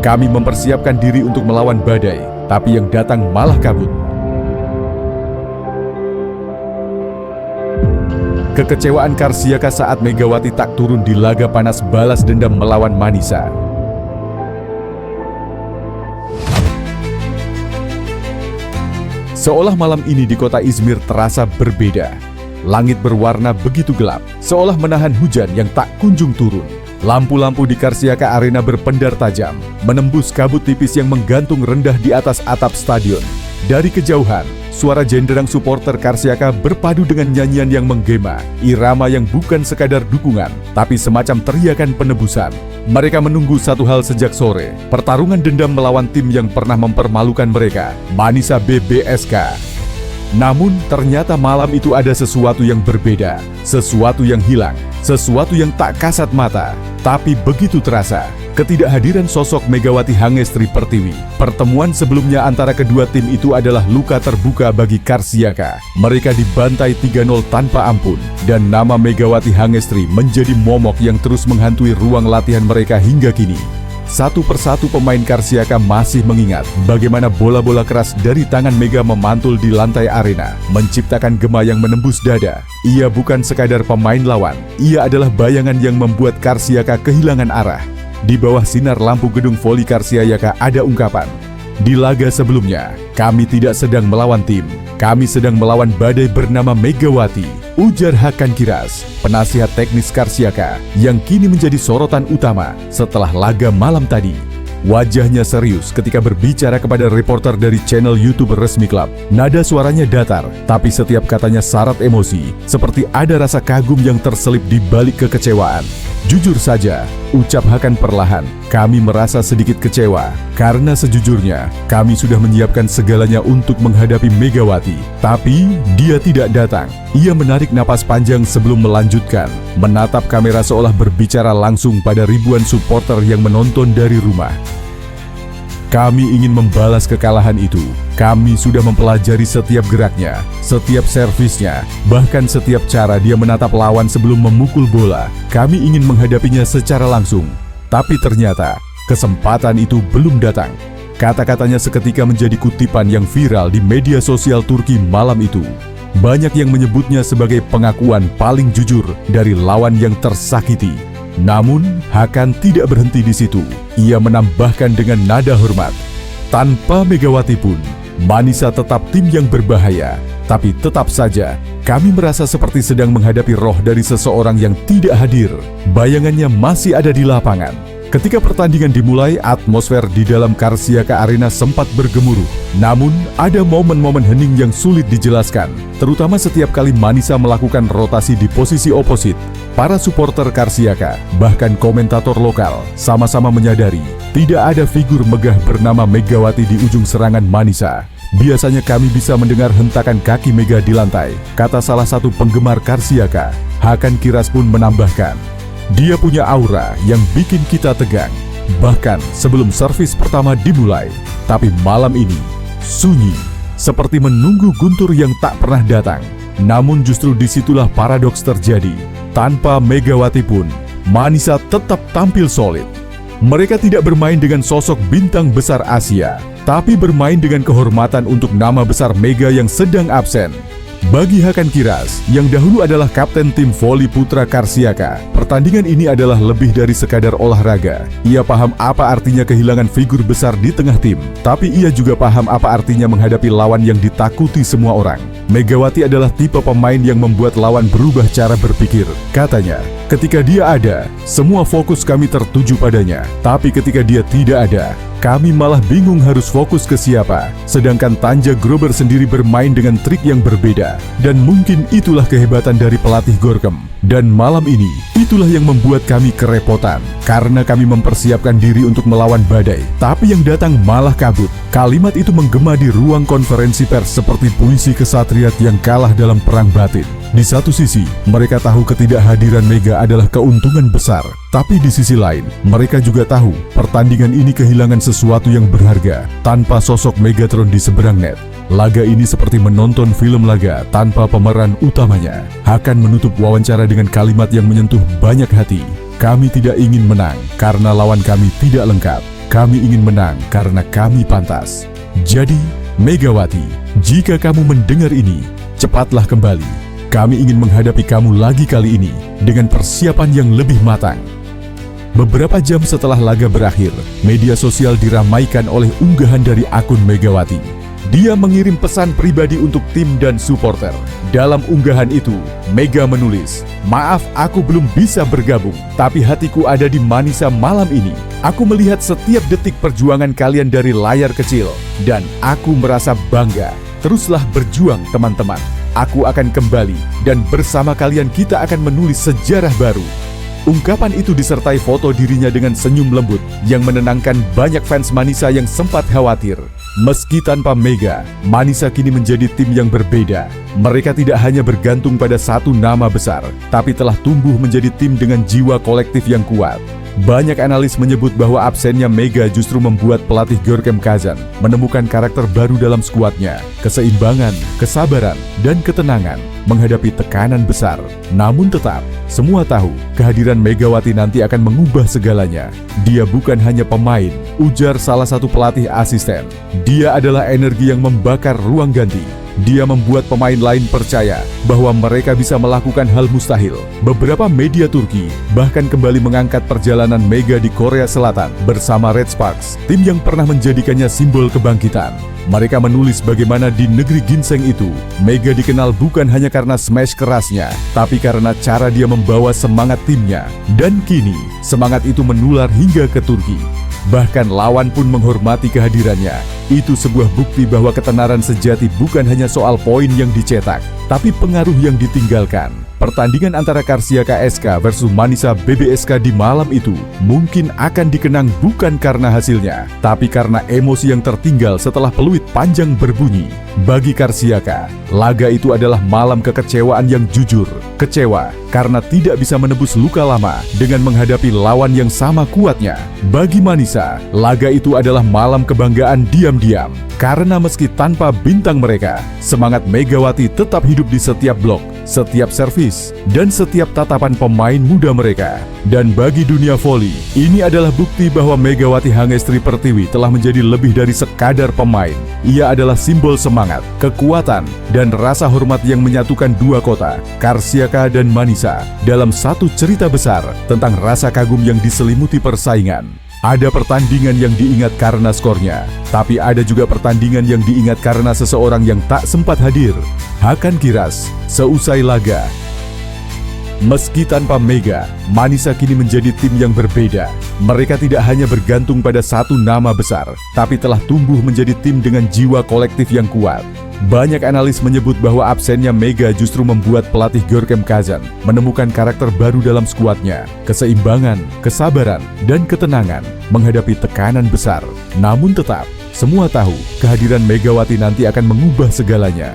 Kami mempersiapkan diri untuk melawan badai, tapi yang datang malah kabut. Kekecewaan Karsiaka saat Megawati tak turun di laga panas balas dendam melawan Manisa. Seolah malam ini di kota Izmir terasa berbeda. Langit berwarna begitu gelap, seolah menahan hujan yang tak kunjung turun. Lampu-lampu di Karsiaka Arena berpendar tajam, menembus kabut tipis yang menggantung rendah di atas atap stadion. Dari kejauhan, suara jenderang supporter Karsiaka berpadu dengan nyanyian yang menggema, irama yang bukan sekadar dukungan, tapi semacam teriakan penebusan. Mereka menunggu satu hal sejak sore, pertarungan dendam melawan tim yang pernah mempermalukan mereka, Manisa BBSK. Namun, ternyata malam itu ada sesuatu yang berbeda, sesuatu yang hilang, sesuatu yang tak kasat mata, tapi begitu terasa. Ketidakhadiran sosok Megawati Hangestri Pertiwi. Pertemuan sebelumnya antara kedua tim itu adalah luka terbuka bagi Karsiaka. Mereka dibantai 3-0 tanpa ampun, dan nama Megawati Hangestri menjadi momok yang terus menghantui ruang latihan mereka hingga kini. Satu persatu pemain Karsiaka masih mengingat bagaimana bola-bola keras dari tangan Mega memantul di lantai arena, menciptakan gema yang menembus dada. Ia bukan sekadar pemain lawan, ia adalah bayangan yang membuat Karsiaka kehilangan arah. Di bawah sinar lampu gedung voli Karsiaka ada ungkapan, "Di laga sebelumnya, kami tidak sedang melawan tim, kami sedang melawan badai bernama Megawati," ujar Hakan Kiras, penasihat teknis Karsiaka, yang kini menjadi sorotan utama setelah laga malam tadi. Wajahnya serius ketika berbicara kepada reporter dari channel YouTube resmi klub. Nada suaranya datar, tapi setiap katanya syarat emosi, seperti ada rasa kagum yang terselip di balik kekecewaan. "Jujur saja," ucap Hakan perlahan, "kami merasa sedikit kecewa, karena sejujurnya kami sudah menyiapkan segalanya untuk menghadapi Megawati. Tapi dia tidak datang." Ia menarik napas panjang sebelum melanjutkan, menatap kamera seolah berbicara langsung pada ribuan supporter yang menonton dari rumah. "Kami ingin membalas kekalahan itu. Kami sudah mempelajari setiap geraknya, setiap servisnya, bahkan setiap cara dia menatap lawan sebelum memukul bola. Kami ingin menghadapinya secara langsung. Tapi ternyata, kesempatan itu belum datang." Kata-katanya seketika menjadi kutipan yang viral di media sosial Turki malam itu. Banyak yang menyebutnya sebagai pengakuan paling jujur dari lawan yang tersakiti. Namun, Hakan tidak berhenti di situ. Ia menambahkan dengan nada hormat, "Tanpa Megawati pun, Manisa tetap tim yang berbahaya. Tapi tetap saja, kami merasa seperti sedang menghadapi roh dari seseorang yang tidak hadir. Bayangannya masih ada di lapangan." Ketika pertandingan dimulai, atmosfer di dalam Karsiaka Arena sempat bergemuruh. Namun, ada momen-momen hening yang sulit dijelaskan, terutama setiap kali Manisa melakukan rotasi di posisi oposit. Para supporter Karsiaka, bahkan komentator lokal, sama-sama menyadari tidak ada figur megah bernama Megawati di ujung serangan Manisa. "Biasanya kami bisa mendengar hentakan kaki Mega di lantai," kata salah satu penggemar Karsiaka. Hakan Kiras pun menambahkan, "Dia punya aura yang bikin kita tegang, bahkan sebelum servis pertama dimulai. Tapi malam ini, sunyi, seperti menunggu guntur yang tak pernah datang." Namun justru disitulah paradoks terjadi. Tanpa Megawati pun, Manisa tetap tampil solid. Mereka tidak bermain dengan sosok bintang besar Asia, tapi bermain dengan kehormatan untuk nama besar Mega yang sedang absen. Bagi Hakan Kiras, yang dahulu adalah kapten tim voli putra Karsiaka, pertandingan ini adalah lebih dari sekadar olahraga. Ia paham apa artinya kehilangan figur besar di tengah tim, tapi ia juga paham apa artinya menghadapi lawan yang ditakuti semua orang. Megawati adalah tipe pemain yang membuat lawan berubah cara berpikir. Katanya, "Ketika dia ada, semua fokus kami tertuju padanya. Tapi ketika dia tidak ada, kami malah bingung harus fokus ke siapa." Sedangkan Tanja Grober sendiri bermain dengan trik yang berbeda. Dan mungkin itulah kehebatan dari pelatih Gorkem. Dan malam ini, itulah yang membuat kami kerepotan. Karena kami mempersiapkan diri untuk melawan badai, tapi yang datang malah kabut. Kalimat itu menggema di ruang konferensi pers seperti puisi kesatria yang kalah dalam perang batin. Di satu sisi, mereka tahu ketidakhadiran Mega adalah keuntungan besar. Tapi di sisi lain, mereka juga tahu pertandingan ini kehilangan sesuatu yang berharga tanpa sosok Megatron di seberang net. Laga ini seperti menonton film laga tanpa pemeran utamanya. Hakan menutup wawancara dengan kalimat yang menyentuh banyak hati. "Kami tidak ingin menang karena lawan kami tidak lengkap. Kami ingin menang karena kami pantas. Jadi, Megawati, jika kamu mendengar ini, cepatlah kembali. Kami ingin menghadapi kamu lagi kali ini dengan persiapan yang lebih matang. Beberapa jam setelah laga berakhir, media sosial diramaikan oleh unggahan dari akun Megawati. Dia mengirim pesan pribadi untuk tim dan supporter. Dalam unggahan itu, Mega menulis, "Maaf, aku belum bisa bergabung, tapi hatiku ada di Manisa malam ini. Aku melihat setiap detik perjuangan kalian dari layar kecil, dan aku merasa bangga. Teruslah berjuang, teman-teman. Aku akan kembali, dan bersama kalian kita akan menulis sejarah baru." Ungkapan itu disertai foto dirinya dengan senyum lembut yang menenangkan banyak fans Manisa yang sempat khawatir. Meski tanpa Mega, Manisa kini menjadi tim yang berbeda. Mereka tidak hanya bergantung pada satu nama besar, tapi telah tumbuh menjadi tim dengan jiwa kolektif yang kuat. Banyak analis menyebut bahwa absennya Mega justru membuat pelatih Görkem Kazan menemukan karakter baru dalam skuadnya, keseimbangan, kesabaran, dan ketenangan menghadapi tekanan besar. Namun tetap, semua tahu kehadiran Megawati nanti akan mengubah segalanya. Dia bukan hanya pemain, ujar salah satu pelatih asisten. Dia adalah energi yang membakar ruang ganti. Dia membuat pemain lain percaya bahwa mereka bisa melakukan hal mustahil. Beberapa media Turki bahkan kembali mengangkat perjalanan Mega di Korea Selatan bersama Red Sparks, tim yang pernah menjadikannya simbol kebangkitan. Mereka menulis bagaimana di negeri ginseng itu, Mega dikenal bukan hanya karena smash kerasnya, tapi karena cara dia membawa semangat timnya. Dan kini, semangat itu menular hingga ke Turki. Bahkan lawan pun menghormati kehadirannya. Itu sebuah bukti bahwa ketenaran sejati bukan hanya soal poin yang dicetak, tapi pengaruh yang ditinggalkan. Pertandingan antara Karsiaka SK versus Manisa BBSK di malam itu mungkin akan dikenang bukan karena hasilnya, tapi karena emosi yang tertinggal setelah peluit panjang berbunyi. Bagi Karsiaka, laga itu adalah malam kekecewaan yang jujur. Kecewa karena tidak bisa menebus luka lama dengan menghadapi lawan yang sama kuatnya. Bagi Manisa, laga itu adalah malam kebanggaan diam-diam. Karena meski tanpa bintang mereka, semangat Megawati tetap hidup di setiap blok, setiap servis, dan setiap tatapan pemain muda mereka. Dan bagi dunia voli, ini adalah bukti bahwa Megawati Hangestri Pertiwi telah menjadi lebih dari sekadar pemain. Ia adalah simbol semangat, kekuatan, dan rasa hormat yang menyatukan dua kota, Karsiaka dan Manisa, dalam satu cerita besar tentang rasa kagum yang diselimuti persaingan. Ada pertandingan yang diingat karena skornya, tapi ada juga pertandingan yang diingat karena seseorang yang tak sempat hadir. Hakan Kiras, seusai laga. Meski tanpa Mega, Manisa kini menjadi tim yang berbeda. Mereka tidak hanya bergantung pada satu nama besar, tapi telah tumbuh menjadi tim dengan jiwa kolektif yang kuat. Banyak analis menyebut bahwa absennya Mega justru membuat pelatih Görkem Kazan menemukan karakter baru dalam skuadnya, keseimbangan, kesabaran, dan ketenangan menghadapi tekanan besar. Namun tetap, semua tahu kehadiran Megawati nanti akan mengubah segalanya.